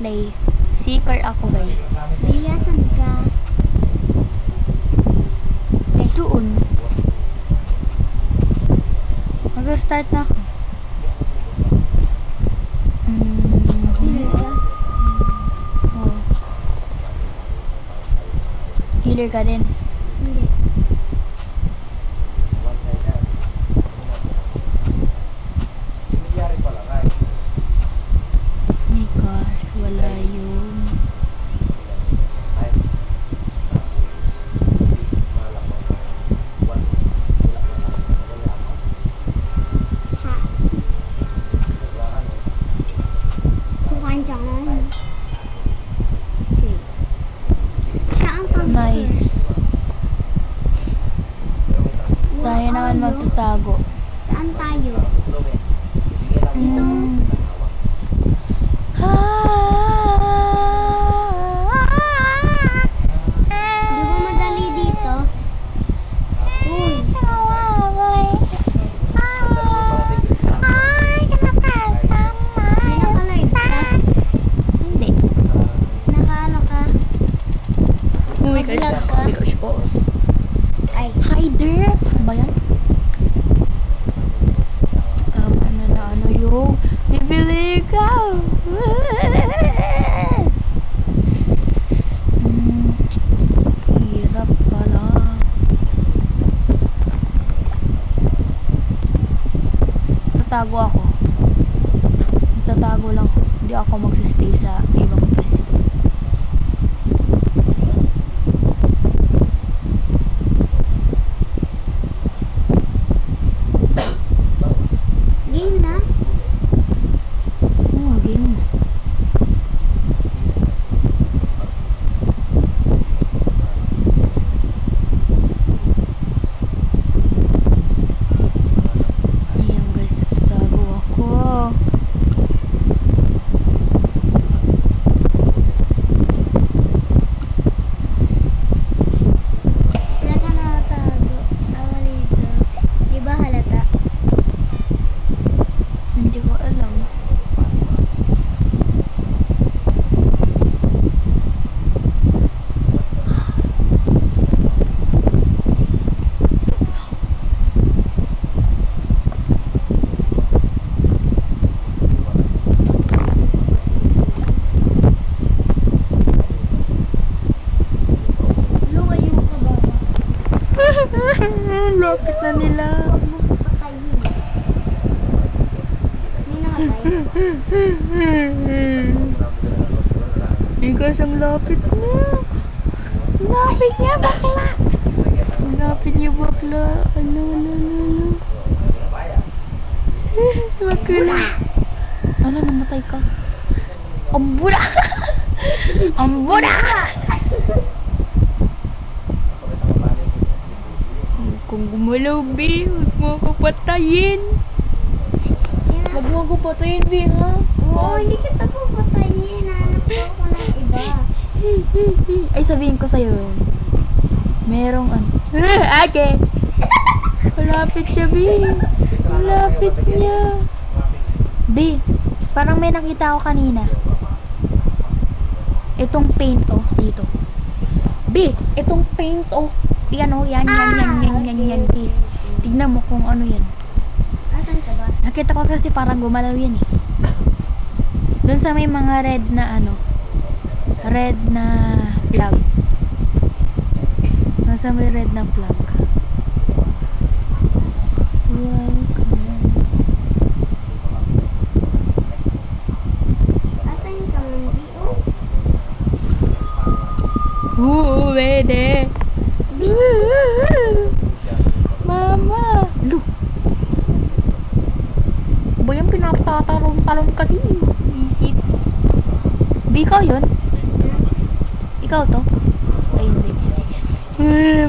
play. Seeker ako, guys. Bea, saan ka? Doon. Mag-start na ako. Healer ka? Oh. Healer ka din. Hindi. My gosh, wala yun. Ha? Tuhan dyan. Okay. Siya ang pang- Nice. Tayo naman magtatago. Saan tayo? Dito. Di ba madali dito? Uy. May naka-live ka? Hindi. Naka-ano ka? Oh my gosh. Vlog ka? Oh my gosh. Oh. Ay. Hi there. Ano ba yan? Ano yung bibili ka? Hirap pala. Tatago ako. Tatago lang ako. Hindi ako magsistay sa ibang pwesto. Game na? Game na. Ayan guys, tatago ako. Sila ka nakatago. Ako dito. Di ba halata? Hindi ko alam. Lumayo ka ba? Lapit na nila. Huwag mo patayin. May nakatay. Ikaw ang lapit niya. Lapit niya, bakla. Lapit niya, bakla. Ano. Bakla. Ano, namatay ka? Ambura! Ambura! Kung gumalaw, B, huwag mo ako patayin. Huwag mo ako patayin, B, ha? Oo, hindi kita po patayin. Hanap ko ako ng iba. Ay, sabihin ko sa'yo. Merong ano. Okay. Malapit siya, B. Malapit niya. B, parang may nakita ako kanina. Itong paint, oh, dito. B, itong paint, oh. Yan, oh, yan, please. Tignan mo kung ano yan. Asan ka ba? Nakita ko kasi parang gumalaw yan, eh. Doon sa may mga red na ano. Red na flag. Nasa may red na flag. Welcome. Asan yung sa mundi? Oh. Pwede. Mama. Lu. Ba yung pinapatatalong kasi. Isip. Di ikaw yun? Ikaw to? Ay, hindi.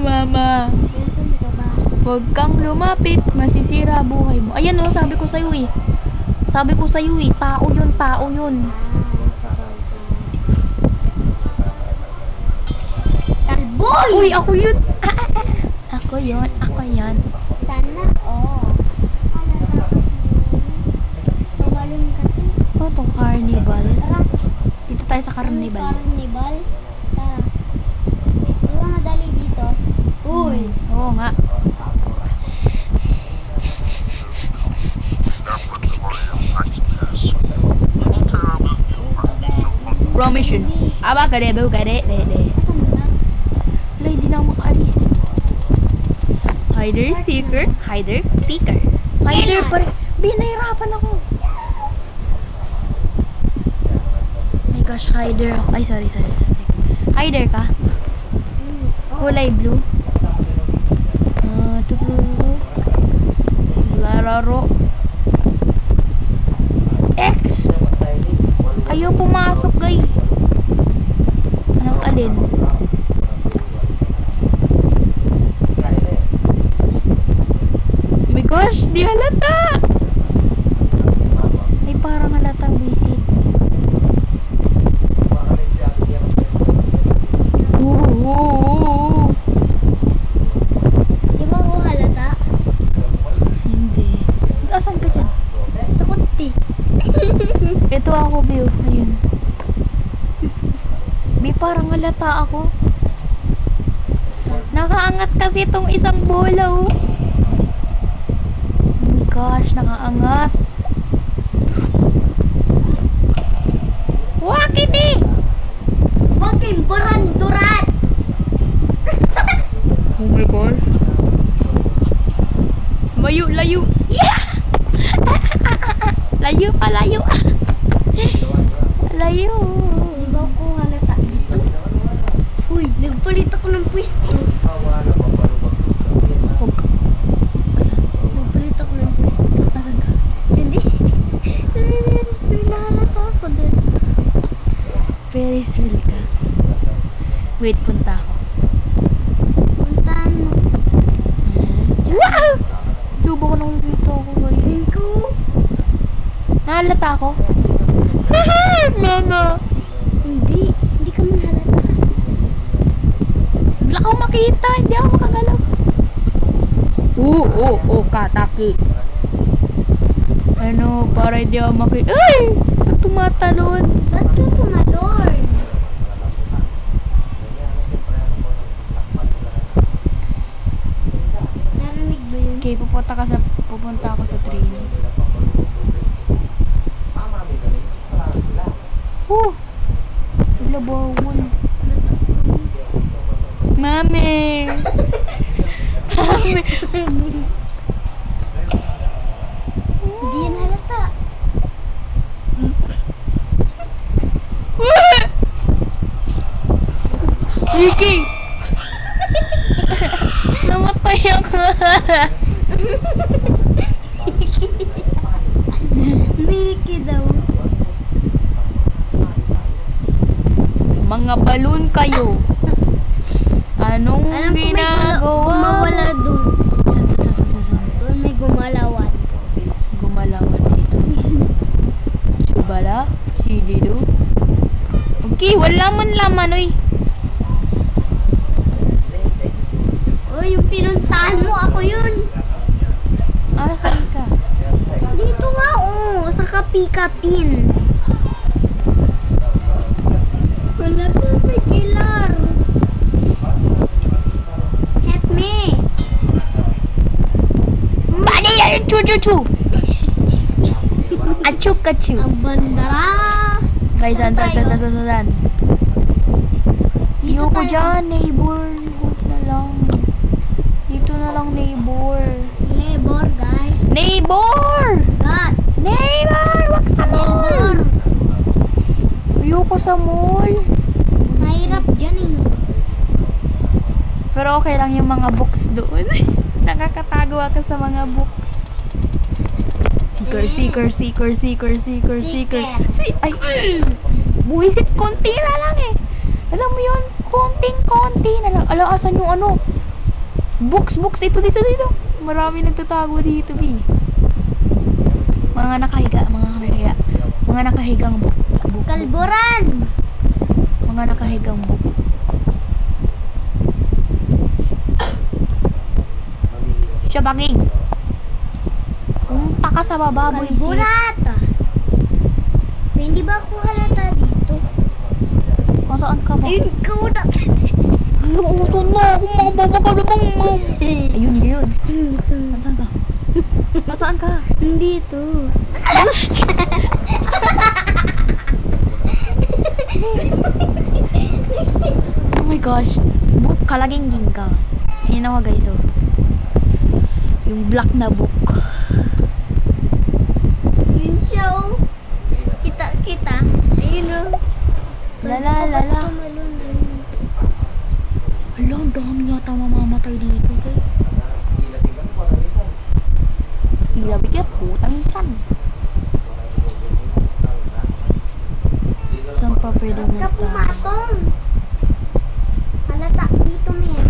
Mama. Asan ka ba? Huwag kang lumapit. Masisira buhay mo. Ayan o, sabi ko sa'yo eh. Sabi ko sa'yo eh. Tao yun, tao yun. Talboy! Uy, ako yun. Ako yun, ako yan. Sana, oh. Pawalon kasi. Ano to, carnival? Tara. Dito Carnival. Carnival. Tara. Di ba madali dito? Uy. Oo nga. Promission. Aba ka de, ka de. Asan na? Wala, hindi na ako makaalis. Hider, seeker. Hider, seeker. Hider pa rin. Binahirapan ako. My gosh, hider ako. Ay, sorry. Hider ka? Kulay blue. Lararo. X. Ayaw pumasok, guys. Anong alin? Oh my gosh, di halata. Ay, parang halatang visit. Oo. Di ba ko halata? Hindi. Asan ka dyan? Sa kunti. Ito ako, Bio. Ayun. Bi, parang halata ako. Nakaangat kasi itong isang bola, oh. Oh my gosh, nakaangat. Wakit eh! Bakit barandurat? Oh my gosh. Layo. Yeah! Layo. Layo. Di ba ko halata dito? Uy, nagpalit ako ng pwesto. Nagpalit ako ng pwesto. Asan ka? Hindi. Sorry, nahalata ako dun. Ferris wheel ka. Wait, punta ako. Puntahan mo. Wow! Dubo ko nang dito ako, guys. Ko. Nahalata ako? Mama! Hindi ka man halata. Wala akong makita, hindi ako makagalaw. Kataki. Ano, para hindi ako makita. Ay! Ba't tumatalon? Ba't ka tumalon? Narinig ba yun? Okay, pupunta ako sa train. Bigla bawal. Mami! Mami! Hindi yan halata. Vicky! Namatay ako. Mickey daw. Mga balon kayo. Anong Alam ko may ginagawa? gumawala dun. Saan? Doon may gumalawan. Gumalawan dito. Subala? Si Dido? Okay, wala man laman, oy. Oh, yung pinuntahan mo, ako yun. Asan ka? Dito nga, oh. Sa kapi-kapin. Wala pa may killer. Help me. Mani yan! Chu! Achuk! Ang bandara. Okay, saan? Dito Ayoko tayo. dyan, neighbor. Huwag na lang. Dito na lang, neighbor. Neighbor, guys. Neighbor! God. Neighbor! Wag sa mall! Ayoko sa mall. Mahirap dyan eh. Pero okay lang yung mga books doon. Nakakatago ako sa mga books. Seeker. Ay! Buwisit, konti na lang eh. Alam mo yun? Konting-konti na lang. Ala, asan yung ano? Books. Dito. Marami nagtatago dito, B. Mga nakahigang book. Kalburan. Mga nakahigang book. Siya banging. Punta ka sa baba, boy. Kalburat. Hindi ba ako halata dito? Nasaan ka ba? Ayun ko na. Nauuton na ako, makababa ka naman. Ayun, yun. Nasaan ka? Nasaan ka? Dito. Oh my gosh. Book kalaging ka. Ayun ako guys, oh. Yung black na book. Yun siya, oh. Kita. Ayun, oh. Lala. Hala, ang dami yata mamamatay dito, guys. Ilabi ka po, minsan. Saan pa pwede mo Ka pumatong. Halata dito, men.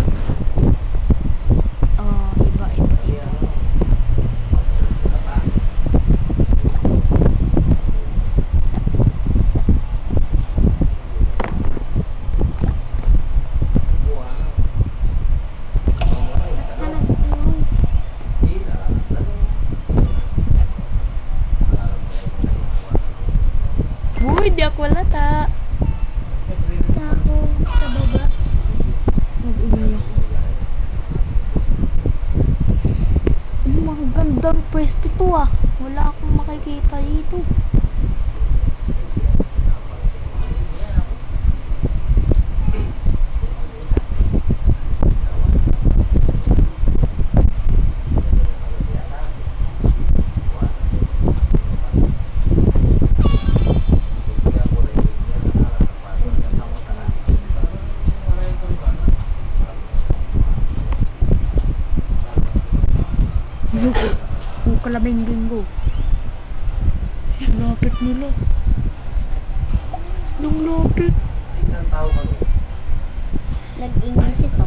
Oh, iba. Uy, di ako lata. Kako sa baba. Nag-umiyak. Mga gandang pwesto to ah. Wala akong makikita dito. Kalabing linggo. Lapit nila. Yung lapit. Nag-English ito.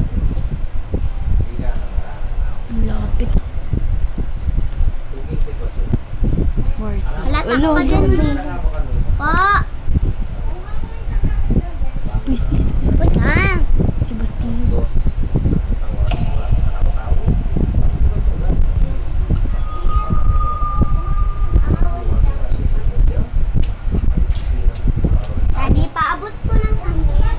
Lapit. Force. Halata Hello, ka dyan, hello. Po! Please. Wait na. Si Bastille. Tadi paabot ko ng hangin.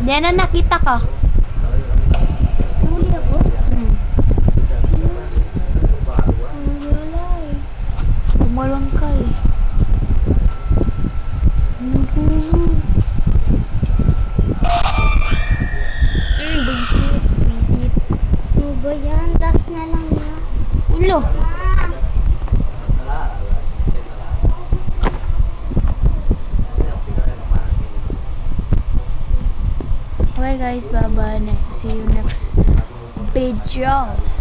Diyan na nakita ka. Huli ako. Wala eh. Tumalon ka eh. Visit. Ano ba yan? Last na lang yan. Ulo. Okay guys, bye-bye. See you next video.